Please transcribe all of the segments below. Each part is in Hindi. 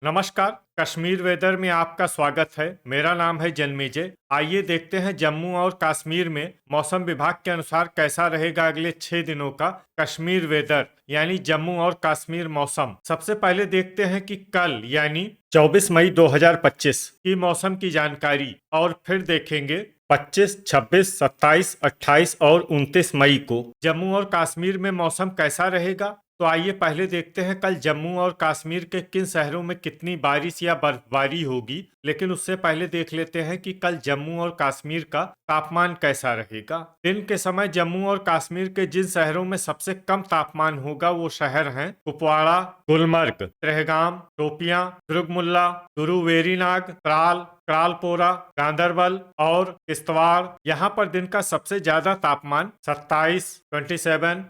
नमस्कार। कश्मीर वेदर में आपका स्वागत है। मेरा नाम है जन्मेजय। आइए देखते हैं जम्मू और कश्मीर में मौसम विभाग के अनुसार कैसा रहेगा अगले 6 दिनों का कश्मीर वेदर यानी जम्मू और कश्मीर मौसम। सबसे पहले देखते हैं कि कल यानी 24 मई 2025 की मौसम की जानकारी और फिर देखेंगे 25, 26, 27, 28 और 29 मई को जम्मू और कश्मीर में मौसम कैसा रहेगा। तो आइए पहले देखते हैं कल जम्मू और कश्मीर के किन शहरों में कितनी बारिश या बर्फबारी होगी। लेकिन उससे पहले देख लेते हैं कि कल जम्मू और कश्मीर का तापमान कैसा रहेगा। दिन के समय जम्मू और कश्मीर के जिन शहरों में सबसे कम तापमान होगा वो शहर हैं कुपवाड़ा, गुलमर्ग, त्रेहगाम, शोपियां, दुर्गमुल्ला, गुरुवेरीनाग, त्राल, त्रालपोरा, गांदरबल और किश्तवाड़। यहाँ पर दिन का सबसे ज्यादा तापमान 27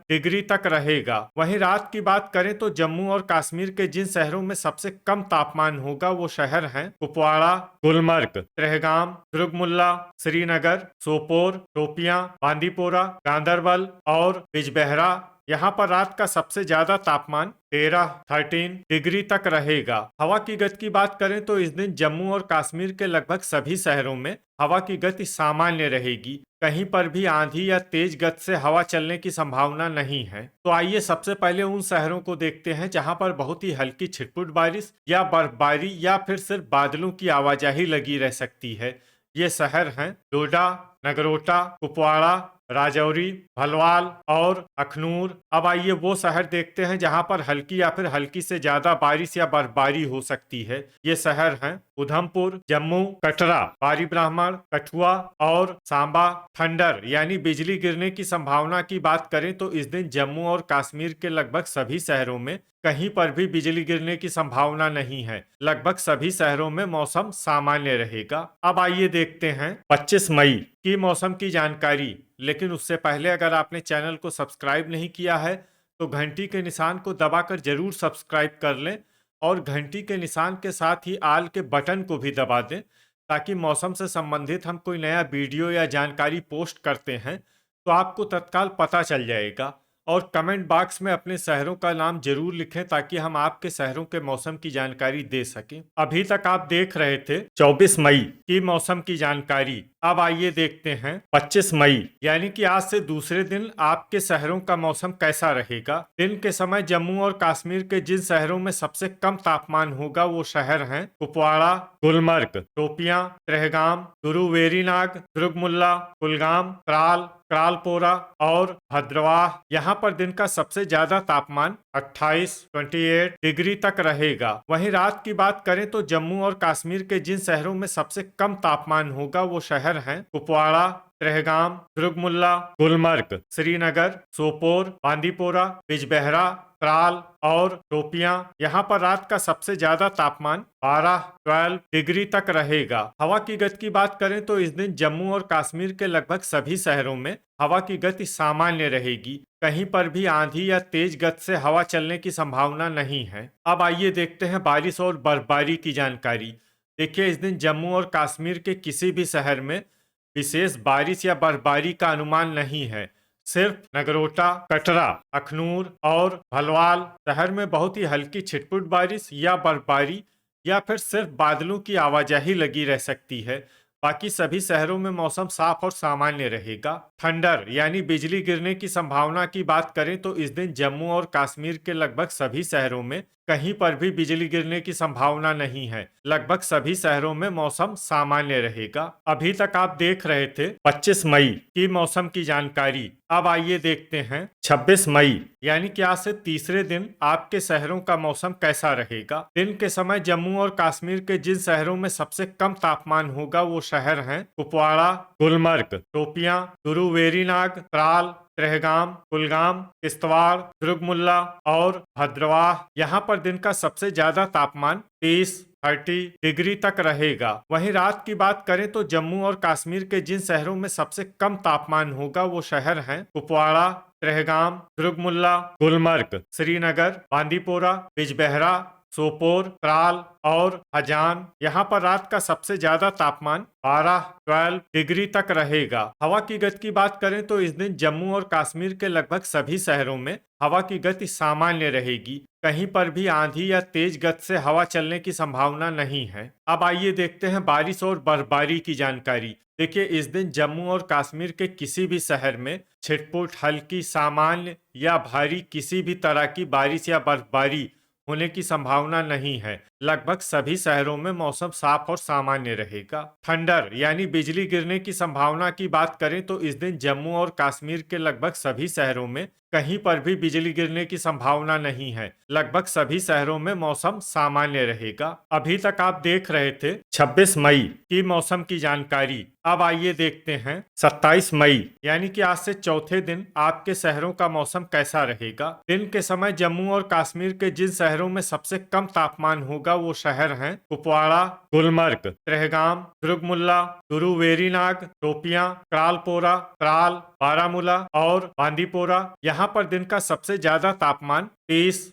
डिग्री तक रहेगा। वहीं रात की बात करें तो जम्मू और कश्मीर के जिन शहरों में सबसे कम तापमान होगा वो शहर हैं कुपवाड़ा, गुलमर्ग, त्रेहगाम, दुर्गमुल्ला, श्रीनगर, सोपोर, शोपियां, बांदीपोरा, गांदरबल और बिजबेहरा। यहाँ पर रात का सबसे ज्यादा तापमान 13 डिग्री तक रहेगा। हवा की गति की बात करें तो इस दिन जम्मू और कश्मीर के लगभग सभी शहरों में हवा की गति सामान्य रहेगी। कहीं पर भी आंधी या तेज गति से हवा चलने की संभावना नहीं है। तो आइए सबसे पहले उन शहरों को देखते हैं जहां पर बहुत ही हल्की छिटपुट बारिश या बर्फबारी या फिर सिर्फ बादलों की आवाजाही लगी रह सकती है। ये शहर हैं डोडा, नगरोटा, कुपवाड़ा, राजौरी, भलवाल और अखनूर। अब आइए वो शहर देखते हैं जहां पर हल्की या फिर हल्की से ज्यादा बारिश या बर्फबारी हो सकती है। ये शहर हैं उधमपुर, जम्मू, कटरा, बारी ब्राह्मण, कठुआ और सांबा। थंडर यानी बिजली गिरने की संभावना की बात करें तो इस दिन जम्मू और कश्मीर के लगभग सभी शहरों में कहीं पर भी बिजली गिरने की संभावना नहीं है। लगभग सभी शहरों में मौसम सामान्य रहेगा। अब आइए देखते हैं 25 मई की मौसम की जानकारी। लेकिन उससे पहले अगर आपने चैनल को सब्सक्राइब नहीं किया है तो घंटी के निशान को दबाकर जरूर सब्सक्राइब कर लें और घंटी के निशान के साथ ही आल के बटन को भी दबा दें ताकि मौसम से संबंधित हम कोई नया वीडियो या जानकारी पोस्ट करते हैं तो आपको तत्काल पता चल जाएगा। और कमेंट बॉक्स में अपने शहरों का नाम जरूर लिखें ताकि हम आपके शहरों के मौसम की जानकारी दे सकें। अभी तक आप देख रहे थे 24 मई की मौसम की जानकारी। अब आइए देखते हैं 25 मई यानी कि आज से दूसरे दिन आपके शहरों का मौसम कैसा रहेगा। दिन के समय जम्मू और कश्मीर के जिन शहरों में सबसे कम तापमान होगा वो शहर हैं कुपवाड़ा, गुलमर्ग, शोपियां, त्रेहगाम, गुरुवेरीनाग, दुर्गमुल्ला, कुलगाम, त्राल, त्रालपोरा और भद्रवाह। यहाँ पर दिन का सबसे ज्यादा तापमान 28 डिग्री तक रहेगा। वहीं रात की बात करें तो जम्मू और कश्मीर के जिन शहरों में सबसे कम तापमान होगा वो शहर हैं कुपवाड़ा, त्रेहगाम, दुर्गमुल्ला, गुलमर्ग, श्रीनगर, सोपोर, बांदीपोरा, बिजबेहरा, त्राल और शोपियां। यहाँ पर रात का सबसे ज्यादा तापमान 12 डिग्री तक रहेगा। हवा की गति की बात करें तो इस दिन जम्मू और कश्मीर के लगभग सभी शहरों में हवा की गति सामान्य रहेगी। कहीं पर भी आंधी या तेज गति से हवा चलने की संभावना नहीं है। अब आइए देखते हैं बारिश और बर्फबारी की जानकारी। देखिए इस दिन जम्मू और कश्मीर के किसी भी शहर में विशेष बारिश या बर्फबारी का अनुमान नहीं है। सिर्फ नगरोटा, कटरा, अखनूर और भलवाल शहर में बहुत ही हल्की छिटपुट बारिश या बर्फबारी या फिर सिर्फ बादलों की आवाजाही लगी रह सकती है। बाकी सभी शहरों में मौसम साफ और सामान्य रहेगा। थंडर यानी बिजली गिरने की संभावना की बात करें तो इस दिन जम्मू और कश्मीर के लगभग सभी शहरों में कहीं पर भी बिजली गिरने की संभावना नहीं है। लगभग सभी शहरों में मौसम सामान्य रहेगा। अभी तक आप देख रहे थे 25 मई की मौसम की जानकारी। अब आइए देखते हैं 26 मई यानी कि आज से तीसरे दिन आपके शहरों का मौसम कैसा रहेगा। दिन के समय जम्मू और कश्मीर के जिन शहरों में सबसे कम तापमान होगा वो शहर हैं कुपवाड़ा, गुलमर्ग, शोपियां, गुरुवेरीनाग, त्राल, त्रेहगाम, कुलगाम, किश्तवाड़, दुर्गमुल्ला और भद्रवाह। यहाँ पर दिन का सबसे ज्यादा तापमान 30 डिग्री तक रहेगा। वहीं रात की बात करें तो जम्मू और कश्मीर के जिन शहरों में सबसे कम तापमान होगा वो शहर हैं कुपवाड़ा, त्रेहगाम, दुर्गमुल्ला, गुलमर्ग, श्रीनगर, बांदीपोरा, बिजबेहरा, सोपोर, त्राल और हजान। यहाँ पर रात का सबसे ज्यादा तापमान 12 डिग्री तक रहेगा। हवा की गति की बात करें तो इस दिन जम्मू और कश्मीर के लगभग सभी शहरों में हवा की गति सामान्य रहेगी। कहीं पर भी आंधी या तेज गति से हवा चलने की संभावना नहीं है। अब आइए देखते हैं बारिश और बर्फबारी की जानकारी। देखिए, इस दिन जम्मू और कश्मीर के किसी भी शहर में छिटपुट, हल्की, सामान्य या भारी किसी भी तरह की बारिश या बर्फबारी होने की संभावना नहीं है। लगभग सभी शहरों में मौसम साफ और सामान्य रहेगा। थंडर यानी बिजली गिरने की संभावना की बात करें तो इस दिन जम्मू और कश्मीर के लगभग सभी शहरों में कहीं पर भी बिजली गिरने की संभावना नहीं है। लगभग सभी शहरों में मौसम सामान्य रहेगा। अभी तक आप देख रहे थे 26 मई की मौसम की जानकारी। अब आइए देखते हैं 27 मई यानी कि आज से चौथे दिन आपके शहरों का मौसम कैसा रहेगा। दिन के समय जम्मू और कश्मीर के जिन शहरों में सबसे कम तापमान होगा वो शहर हैं कुपवाड़ा, गुलमर्ग, त्रेहगाम, दुर्गमुल्ला, वेरीनाग, टोपियां, क्रालपोरा, त्राल, बारामूला और बांदीपोरा। यहाँ पर दिन का सबसे ज्यादा तापमान 30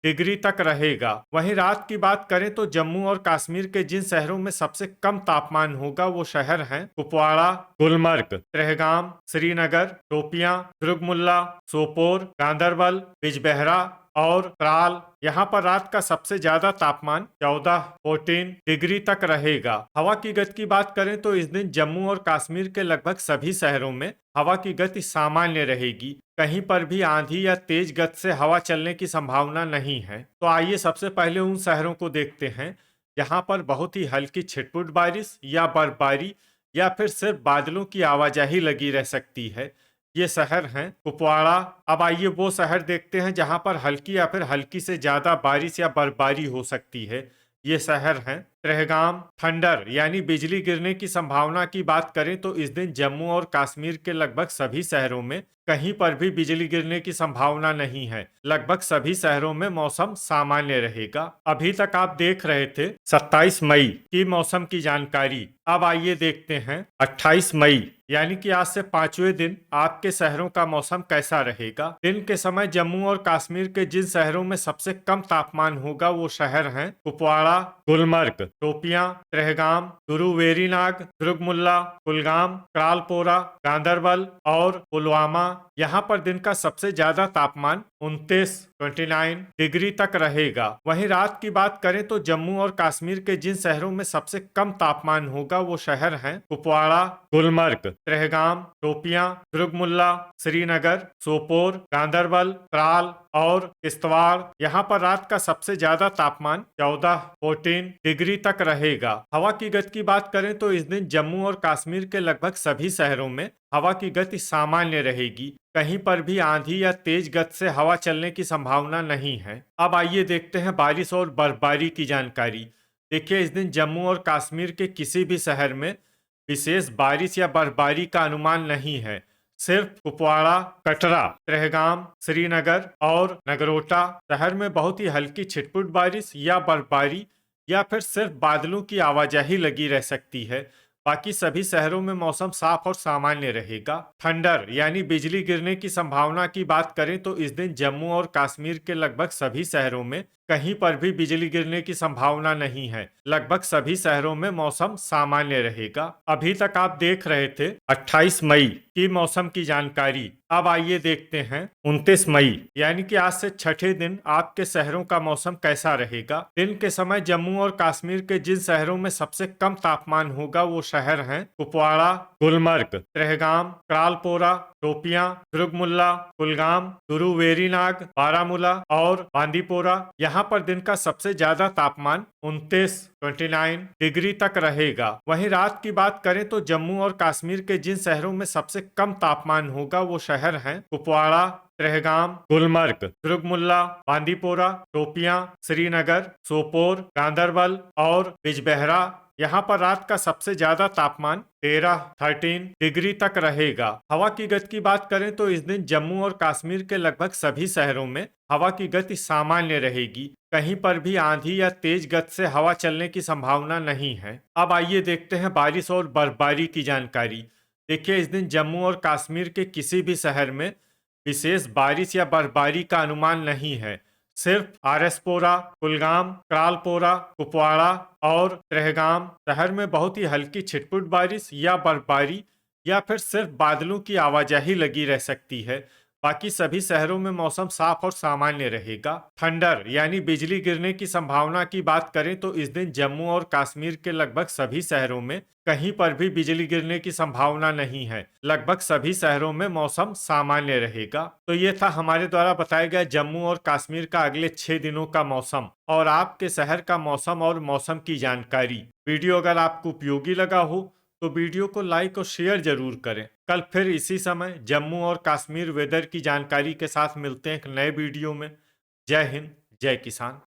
डिग्री तक रहेगा। वहीं रात की बात करें तो जम्मू और कश्मीर के जिन शहरों में सबसे कम तापमान होगा वो शहर हैं कुपवाड़ा, गुलमर्ग, त्रेहगाम, श्रीनगर, टोपियां, दुर्गमुल्ला, सोपोर, गांदरबल, बिजबेहरा और त्राल। यहाँ पर रात का सबसे ज्यादा तापमान 14 डिग्री तक रहेगा। हवा की गति की बात करें तो इस दिन जम्मू और कश्मीर के लगभग सभी शहरों में हवा की गति सामान्य रहेगी। कहीं पर भी आंधी या तेज गति से हवा चलने की संभावना नहीं है। तो आइए सबसे पहले उन शहरों को देखते हैं जहाँ पर बहुत ही हल्की छिटपुट बारिश या बर्फबारी या फिर सिर्फ बादलों की आवाजाही लगी रह सकती है। ये शहर हैं कुपवाड़ा। अब आइए वो शहर देखते हैं जहां पर हल्की या फिर हल्की से ज्यादा बारिश या बर्फबारी हो सकती है। ये शहर हैं त्रेहगाम। थंडर यानी बिजली गिरने की संभावना की बात करें तो इस दिन जम्मू और कश्मीर के लगभग सभी शहरों में कहीं पर भी बिजली गिरने की संभावना नहीं है। लगभग सभी शहरों में मौसम सामान्य रहेगा। अभी तक आप देख रहे थे 27 मई की मौसम की जानकारी। अब आइए देखते हैं 28 मई यानी कि आज से 5वें दिन आपके शहरों का मौसम कैसा रहेगा। दिन के समय जम्मू और कश्मीर के जिन शहरों में सबसे कम तापमान होगा वो शहर हैं कुपवाड़ा, गुलमर्ग, टोपियां, त्रेहगाम, वेरीनाग, दुर्गमुल्ला, कुलगाम, क्रालपोरा, गांदरबल और पुलवामा। यहाँ पर दिन का सबसे ज्यादा तापमान 29 डिग्री तक रहेगा। वहीं रात की बात करें तो जम्मू और कश्मीर के जिन शहरों में सबसे कम तापमान होगा वो शहर हैं कुपवाड़ा, गुलमर्ग, त्रेहगाम, टोपियां, दुर्गमुल्ला, श्रीनगर, सोपोर, गांदरबल, त्राल और किश्तवाड़। यहाँ पर रात का सबसे ज्यादा तापमान 14 डिग्री तक रहेगा। हवा की गति की बात करें तो इस दिन जम्मू और कश्मीर के लगभग सभी शहरों में हवा की गति सामान्य रहेगी। कहीं पर भी आंधी या तेज गति से हवा चलने की संभावना नहीं है। अब आइए देखते हैं बारिश और बर्फबारी की जानकारी। देखिए, इस दिन जम्मू और कश्मीर के किसी भी शहर में विशेष बारिश या बर्फबारी का अनुमान नहीं है। सिर्फ कुपवाड़ा, कटरा, त्रेहगाम, श्रीनगर और नगरोटा शहर में बहुत ही हल्की छिटपुट बारिश या बर्फबारी या फिर सिर्फ बादलों की आवाजाही लगी रह सकती है। बाकी सभी शहरों में मौसम साफ और सामान्य रहेगा। थंडर यानी बिजली गिरने की संभावना की बात करें तो इस दिन जम्मू और कश्मीर के लगभग सभी शहरों में कहीं पर भी बिजली गिरने की संभावना नहीं है। लगभग सभी शहरों में मौसम सामान्य रहेगा। अभी तक आप देख रहे थे 28 मई की मौसम की जानकारी। अब आइए देखते हैं 29 मई यानी कि आज से छठे दिन आपके शहरों का मौसम कैसा रहेगा। दिन के समय जम्मू और कश्मीर के जिन शहरों में सबसे कम तापमान होगा वो शहर हैं कुपवाड़ा, गुलमर्ग, त्रेहगाम, क्रालपोरा, टोपियां, दुर्गमुल्ला, कुलगाम, वेरीनाग, बारामूला और बांदीपोरा। यहाँ पर दिन का सबसे ज्यादा तापमान 29 डिग्री तक रहेगा। वहीं रात की बात करें तो जम्मू और कश्मीर के जिन शहरों में सबसे कम तापमान होगा वो शहर हैं कुपवाड़ा, त्रेहगाम, गुलमर्ग, दुर्गमुल्ला, बांदीपोरा, टोपियां, श्रीनगर, सोपोर, गांदरबल और बिजबेहरा। यहाँ पर रात का सबसे ज्यादा तापमान 13 डिग्री तक रहेगा। हवा की गति की बात करें तो इस दिन जम्मू और कश्मीर के लगभग सभी शहरों में हवा की गति सामान्य रहेगी। कहीं पर भी आंधी या तेज गति से हवा चलने की संभावना नहीं है। अब आइए देखते हैं बारिश और बर्फबारी की जानकारी। देखिए, इस दिन जम्मू और कश्मीर के किसी भी शहर में विशेष बारिश या बर्फबारी का अनुमान नहीं है। सिर्फ आरएसपोरा, कुलगाम, क्रालपोरा, कुपवाड़ा और त्रेहगाम शहर में बहुत ही हल्की छिटपुट बारिश या बर्फबारी या फिर सिर्फ बादलों की आवाजाही लगी रह सकती है। बाकी सभी शहरों में मौसम साफ और सामान्य रहेगा। थंडर यानी बिजली गिरने की संभावना की बात करें तो इस दिन जम्मू और कश्मीर के लगभग सभी शहरों में कहीं पर भी बिजली गिरने की संभावना नहीं है। लगभग सभी शहरों में मौसम सामान्य रहेगा। तो ये था हमारे द्वारा बताया गया जम्मू और कश्मीर का अगले 6 दिनों का मौसम और आपके शहर का मौसम और मौसम की जानकारी। वीडियो अगर आपको उपयोगी लगा हो तो वीडियो को लाइक और शेयर जरूर करें। कल फिर इसी समय जम्मू और कश्मीर वेदर की जानकारी के साथ मिलते हैं एक नए वीडियो में। जय हिंद, जय किसान।